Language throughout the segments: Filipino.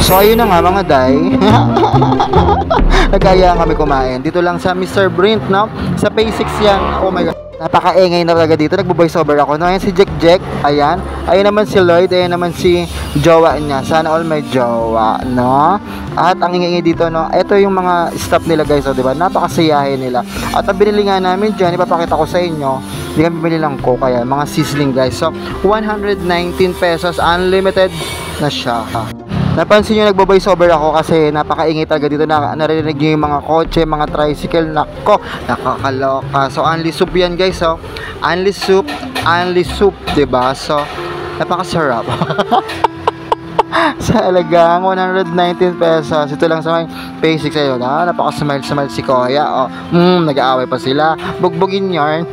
So ayun na nga mga day. Nagaya kami kumain. Dito lang sa Mr. Brint, no? Sa Pay 6 yan. Oh my god. Napaka-engay na talaga dito. Nagbo-voice over ako. No? Ayan si Jack. Ayan. Ayan naman si Lloyd. Ayan naman si jowa niya. Sana all may jowa, no? At ang ingay dito, no? Ito yung mga staff nila, guys. O, diba? Napakasayahin nila. At ang binili nga namin dyan, ipapakita ko sa inyo. Hindi kami binili lang ko. Kaya mga sizzling, guys. So, 119 pesos. Unlimited na siya. Napansin nyo nagbo-voice over ako kasi napakaingay talaga dito na narinig nyo yung mga kotse, mga tricycle. Nako, nakakaloka. So, only soup yan guys. So, only soup, diba? So, napakasarap. Sa alagang 119 pesos. Ito lang sa may Pay 6 ayun. Napaka-smile si Kuya. Nag-aaway pa sila. Bugbugin yarn.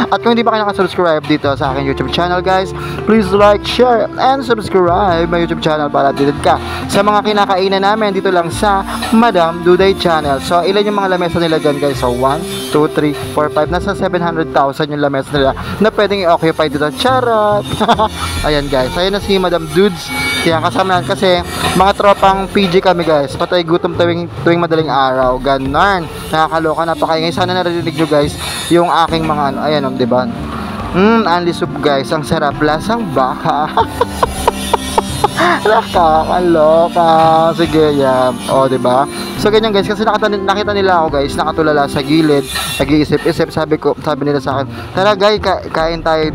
At kung hindi pa kayo nakasubscribe dito sa aking YouTube channel guys, please like, share, and subscribe my YouTube channel para updated ka sa mga kinakainan namin dito lang sa Madam Duday Channel. So, ilan yung mga lamesa nila dyan guys? So, 1, 2, 3, 4, 5. Nasa 700,000 yung lamesa nila na pwedeng i-occupy dito. Charot! Ayan guys. Ayan na si Madam Dudes. Kaya kasama natin kasi mga tropang PG kami guys. Patay gutom tuwing madaling araw. Ganon. Nakakaloka, napakaingay. Sana narinig nyo guys yung aking mga ano. Ayan o, diba? Only soup guys. Ang sarap. Lasang baka. Nakakaloka. Sige, yan. O, diba? So, ganyan guys. Kasi nakita nila ako guys. Nakatulala sa gilid. Nag-iisip-isip. Sabi nila sa akin, tara guys, kain tayo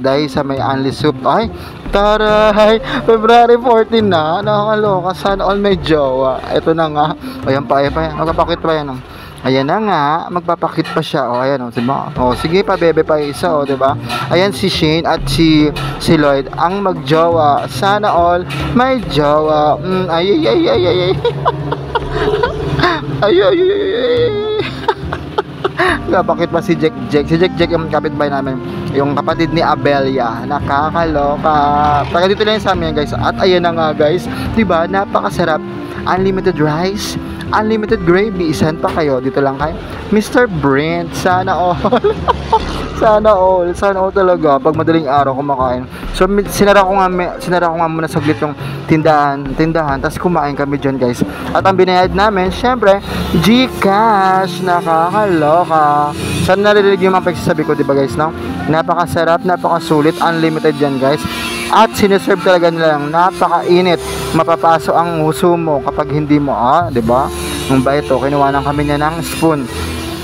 dahil sa may only soup. Ay, taray, February 14 na. Nakakaloka. Sana all may jowa. Ito na nga. Ayan pa. Magpapakit pa yan. Ayan na nga. Magpapakit pa siya. O, ayan o. Diba? O, sige pa, bebe pa isa. O, diba? Ayan si Shane at si Lloyd. Ang magjowa. Sana all may jowa. Ay. Bakit ba si Jack? Si Jack yung kapitbahay namin, yung kapatid ni Abelia. Nakakaloka. Taga dito lang sa amin guys. At ayan na nga guys, diba? Napakasarap. Unlimited rice, unlimited gravy. Isan pa kayo. Dito lang kayo Mr. Brent. Sana all. Sana all talaga pag madaling araw kumakain. So sinara ko nga muna saglit yung tindahan tapos kumain kami dyan guys. At ang binayad namin syempre GCash. Nakakaloka. Sana narinig yung mga pagsasabi ko, diba guys, no? Napakasarap, napakasulit, unlimited yan guys. At sineserve talaga nila lang napakainit. Mapapaso ang huso mo kapag hindi mo, diba? Nung ba ito, kinuha kami niya ng spoon.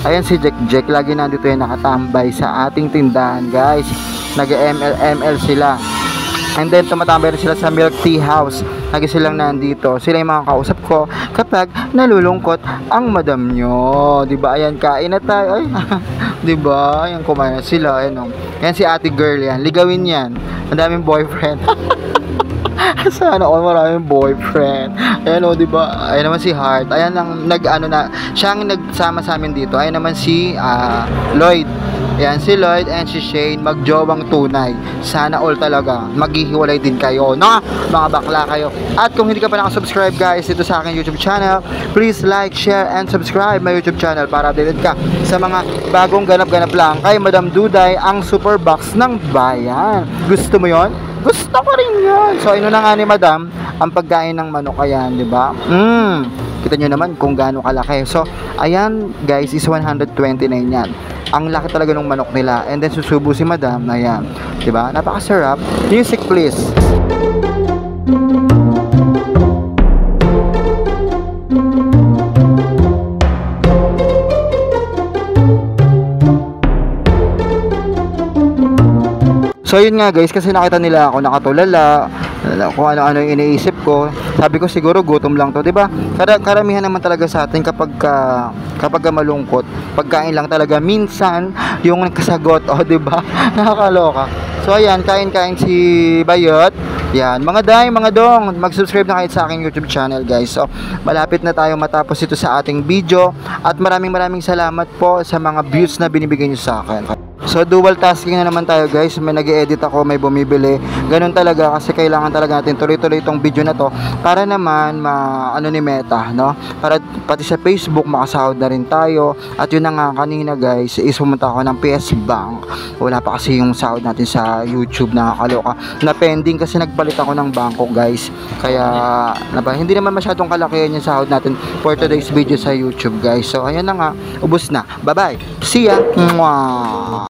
Ayan si Jack, lagi nandito yung nakatambay sa ating tindahan guys. Nag-ML sila. And then tumatambay rin sila sa milk tea house. Lagi silang nandito. Sila yung mga kausap ko kapag nalulungkot ang madam nyo. Diba? Ayan, kain na tayo. Ay, diba? Ayan, kumain na sila. Ayan, yan si ate girl yan. Ligawin yan. Ang daming boyfriend. Sana all maraming boyfriend. Ayan o, diba? Ayan naman si Heart. Ayan ang siyang nagsama sa amin dito. Ayan naman si Lloyd. Ayan si Lloyd and si Shane. Magjowang tunay. Sana all talaga. Maghihiwalay din kayo, no? Mga bakla kayo. At kung hindi ka pa nakasubscribe guys dito sa aking YouTube channel, please like, share, and subscribe my YouTube channel para updated ka sa mga bagong ganap-ganap lang kay Madam Duday, ang super box ng bayan. Gusto mo yon? Gusto ko rin yun. So, ino na nga ni Madam ang pagkain ng manok. Ayan, di ba? Kita nyo naman kung gaano kalaki. So, ayan guys, is 129 yan. Ang laki talaga ng manok nila. And then, susubo si Madam. Ayan, di ba? Napakasarap. Music please. So yun nga guys, kasi nakita nila ako nakatulala, kung ano-ano yung iniisip ko. Sabi ko siguro gutom lang to, 'di ba? Karamihan naman talaga sa atin kapag malungkot, pagkain lang talaga minsan yung nagkasagot, 'di ba? Nakakaloka. So ayan, kain-kain si Bayot. Yan, mga day, mga dong, mag-subscribe na kayo sa aking YouTube channel guys. So, malapit na tayo matapos ito sa ating video. At maraming salamat po sa mga views na binibigay nyo sa akin. So dual tasking na naman tayo guys, may nag-edit ako, may bumibili. Ganun talaga kasi kailangan talaga natin tuloy-tuloy itong video na to para naman ano ni Meta, no? Para pati sa Facebook makasahod na rin tayo. At yun na nga kanina guys, is pumunta ako ng PS Bank. Wala pa kasi yung sahod natin sa YouTube, nakakaloka. Na pending kasi nagpalit ako ng bangko guys. Kaya hindi naman masyadong kalakihan yung sahod natin for today's video sa YouTube guys. So ayan na nga, ubos na. Bye bye. See ya. Mwah.